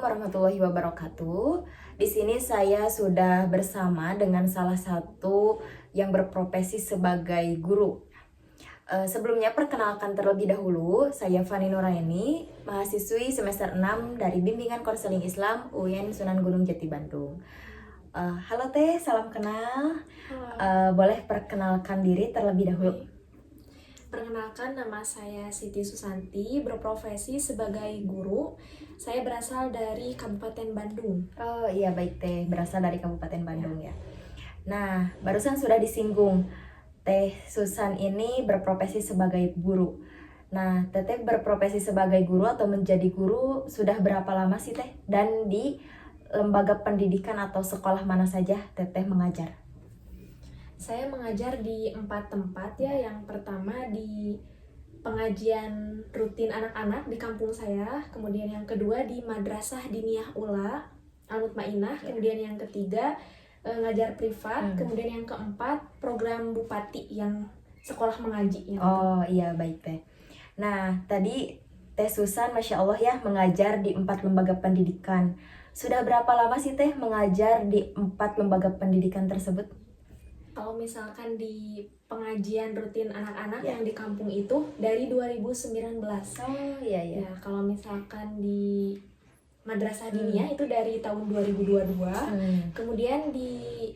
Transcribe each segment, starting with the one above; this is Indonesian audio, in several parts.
warahmatullahi wabarakatuh. Di sini saya sudah bersama dengan salah satu yang berprofesi sebagai guru. Sebelumnya perkenalkan terlebih dahulu, saya Fani Nuraini, mahasiswi semester 6 dari Bimbingan Konseling Islam UIN Sunan Gunung Jati Bandung. Halo Teh, salam kenal. Boleh perkenalkan diri terlebih dahulu? Perkenalkan, nama saya Siti Susanti, berprofesi sebagai guru. Saya berasal dari Kabupaten Bandung. Oh iya, baik Teh, berasal dari Kabupaten Bandung ya. Nah, barusan sudah disinggung, Teh Susan ini berprofesi sebagai guru. Nah, Teteh berprofesi sebagai guru atau menjadi guru sudah berapa lama sih Teh? Dan di lembaga pendidikan atau sekolah mana saja Teteh mengajar? Saya mengajar di 4 tempat ya. Yang pertama di pengajian rutin anak-anak di kampung saya. Kemudian yang kedua di Madrasah Diniyah Ula Al-Mutmainah. Kemudian yang ketiga ngajar privat. Kemudian yang keempat program Bupati yang sekolah mengaji. Oh iya, baik Teh. Nah, tadi Teh Susan Masya Allah ya mengajar di 4 lembaga pendidikan. Sudah berapa lama sih Teh mengajar di 4 lembaga pendidikan tersebut? Kalau misalkan di pengajian rutin anak-anak yang di kampung itu dari 2019. Oh iya ya. Ya, kalau misalkan di Madrasah Diniyah itu dari tahun 2022. Kemudian di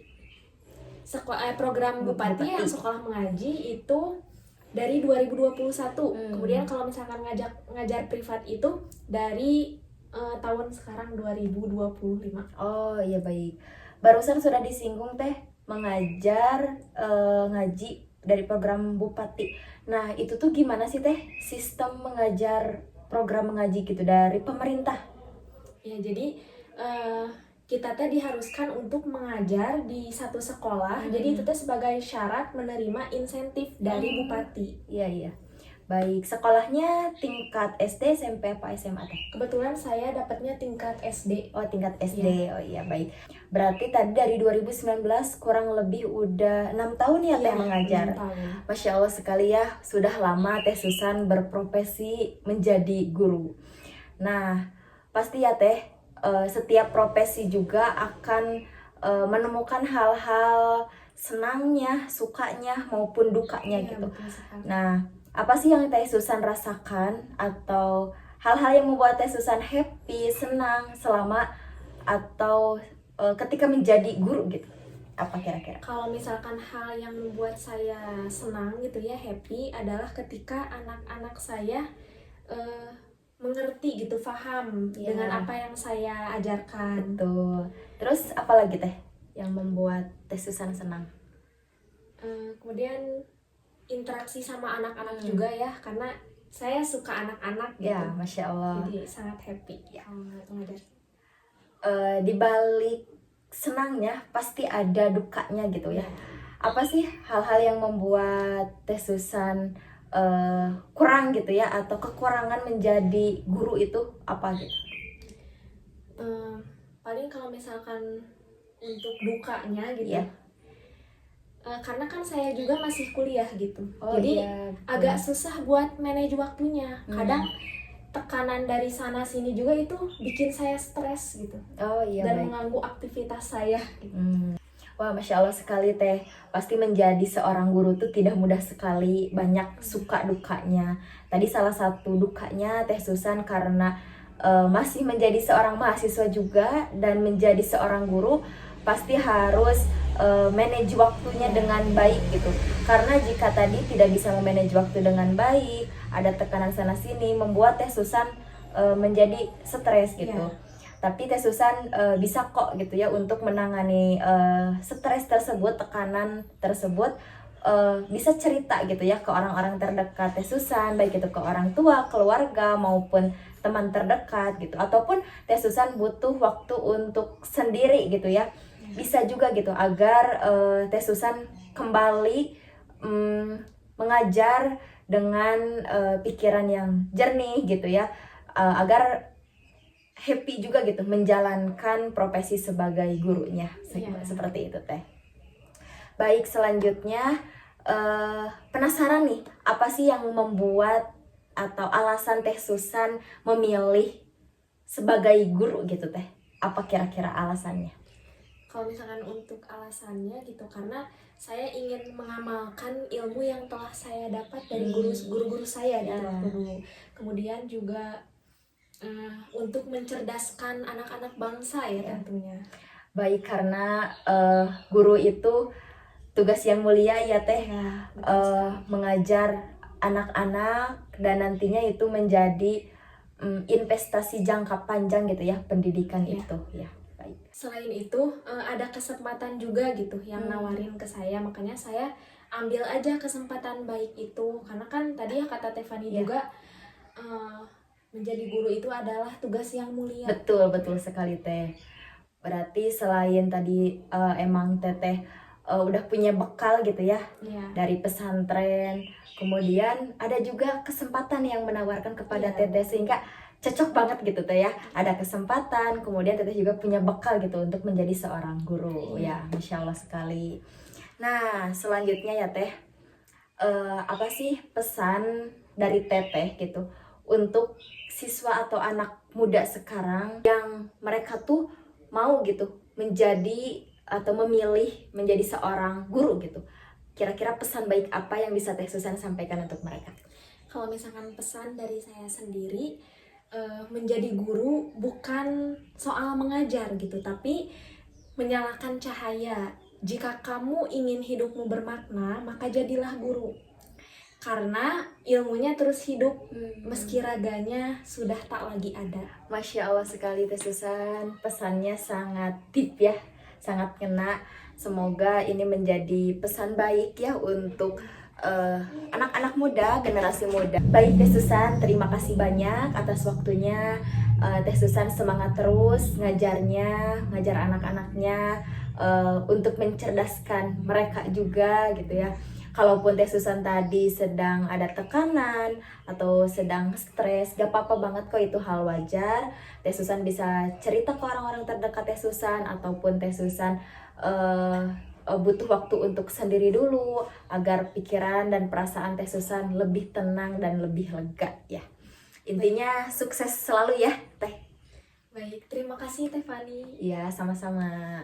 sekolah program Bupati yang sekolah mengaji itu dari 2021. Kemudian kalau misalkan ngajar privat itu dari tahun sekarang 2025. Oh iya, baik. Barusan sudah disinggung Teh mengajar ngaji dari program Bupati. Nah, itu tuh gimana sih Teh sistem mengajar program mengaji gitu dari pemerintah? Ya, jadi kita teh diharuskan untuk mengajar di satu sekolah. Jadi itu teh sebagai syarat menerima insentif dari Bupati. Iya, iya. Baik, sekolahnya tingkat SD, SMP, apa SMA Teh? Kebetulan saya dapatnya tingkat SD. Oh, tingkat SD. Oh iya, baik. Berarti tadi dari 2019 kurang lebih udah 6 tahun ya Teh mengajar. 6 tahun. Masya Allah sekali ya, sudah lama Teh Susan berprofesi menjadi guru. Nah, pasti ya Teh, setiap profesi juga akan menemukan hal-hal senangnya, sukanya maupun dukanya gitu. Betul sekali. Nah, apa sih yang Teh Susan rasakan atau hal-hal yang membuat Teh Susan happy, senang selama atau ketika menjadi guru gitu? Apa kira-kira? Kalau misalkan hal yang membuat saya senang gitu ya, happy, adalah ketika anak-anak saya mengerti gitu, paham dengan apa yang saya ajarkan. Betul. Terus apa lagi Teh yang membuat Teh Susan senang? Kemudian interaksi sama anak-anak juga ya, karena saya suka anak-anak gitu. Ya, Masya Allah. Jadi sangat happy ya mengajar. Di balik senangnya pasti ada dukanya gitu ya. Apa sih hal-hal yang membuat Teh Susan kurang gitu ya, atau kekurangan menjadi guru itu apa gitu? Paling kalau misalkan untuk dukanya gitu, karena kan saya juga masih kuliah gitu. Jadi agak susah buat manage waktunya. Kadang tekanan dari sana sini juga itu bikin saya stres gitu. Dan mengganggu aktivitas saya gitu. Wah, Masya Allah sekali Teh. Pasti menjadi seorang guru tuh tidak mudah sekali, banyak suka dukanya. Tadi salah satu dukanya Teh Susan karena masih menjadi seorang mahasiswa juga, dan menjadi seorang guru pasti harus manage waktunya dengan baik gitu. Karena jika tadi tidak bisa memanage waktu dengan baik, ada tekanan sana sini, membuat Teh Susan menjadi stres gitu. Tapi Teh Susan bisa kok gitu ya untuk menangani stres tersebut, tekanan tersebut. Bisa cerita gitu ya ke orang-orang terdekat Teh Susan, baik itu ke orang tua, keluarga, maupun teman terdekat gitu. Ataupun Teh Susan butuh waktu untuk sendiri gitu ya, bisa juga gitu agar Teh Susan kembali mengajar dengan pikiran yang jernih gitu ya, agar happy juga gitu menjalankan profesi sebagai gurunya. Seperti itu Teh. Baik, selanjutnya penasaran nih, apa sih yang membuat atau alasan Teh Susan memilih sebagai guru gitu Teh? Apa kira-kira alasannya? Kalau misalkan untuk alasannya gitu, karena saya ingin mengamalkan ilmu yang telah saya dapat dari guru-guru saya gitu Ya. waktu dulu. Kemudian juga untuk mencerdaskan anak-anak bangsa ya tentunya. Baik, karena guru itu tugas yang mulia ya Teh, Ya, betul sekali. mengajar anak-anak dan nantinya itu menjadi investasi jangka panjang gitu ya, pendidikan Ya. itu ya. Baik. Selain itu ada kesempatan juga gitu yang nawarin ke saya, makanya saya ambil aja kesempatan baik itu, karena kan tadi ya kata Tefani Ya. juga menjadi guru itu adalah tugas yang mulia. Betul sekali Teh. Berarti selain tadi emang Teteh udah punya bekal gitu ya Ya. dari pesantren, kemudian ada juga kesempatan yang menawarkan kepada Iya, Teteh sehingga cocok banget gitu Teh ya. Ada kesempatan, kemudian Teteh juga punya bekal gitu untuk menjadi seorang guru. Ya, Masya Allah sekali. Nah, selanjutnya ya Teh, apa sih pesan dari Teteh gitu untuk siswa atau anak muda sekarang yang mereka tuh mau gitu menjadi atau memilih menjadi seorang guru gitu? Kira-kira pesan baik apa yang bisa Teh Susan sampaikan untuk mereka? Kalau misalkan pesan dari saya sendiri, menjadi guru bukan soal mengajar gitu, tapi menyalakan cahaya. Jika kamu ingin hidupmu bermakna, maka jadilah guru. Karena ilmunya terus hidup meski raganya sudah tak lagi ada. Masya Allah sekali Teh Susan, pesannya sangat deep ya, sangat kena. Semoga ini menjadi pesan baik ya untuk anak-anak muda, generasi muda. Baik Teh Susan, terima kasih banyak atas waktunya. Teh Susan semangat terus ngajarnya, ngajar anak-anaknya untuk mencerdaskan mereka juga gitu ya. Kalaupun Teh Susan tadi sedang ada tekanan atau sedang stres, gak apa-apa banget kok, itu hal wajar. Teh Susan bisa cerita ke orang-orang terdekat Teh Susan, ataupun Teh Susan butuh waktu untuk sendiri dulu agar pikiran dan perasaan Teh Susan lebih tenang dan lebih lega ya. Intinya sukses selalu ya Teh. Baik, terima kasih Tefani. Iya, sama-sama.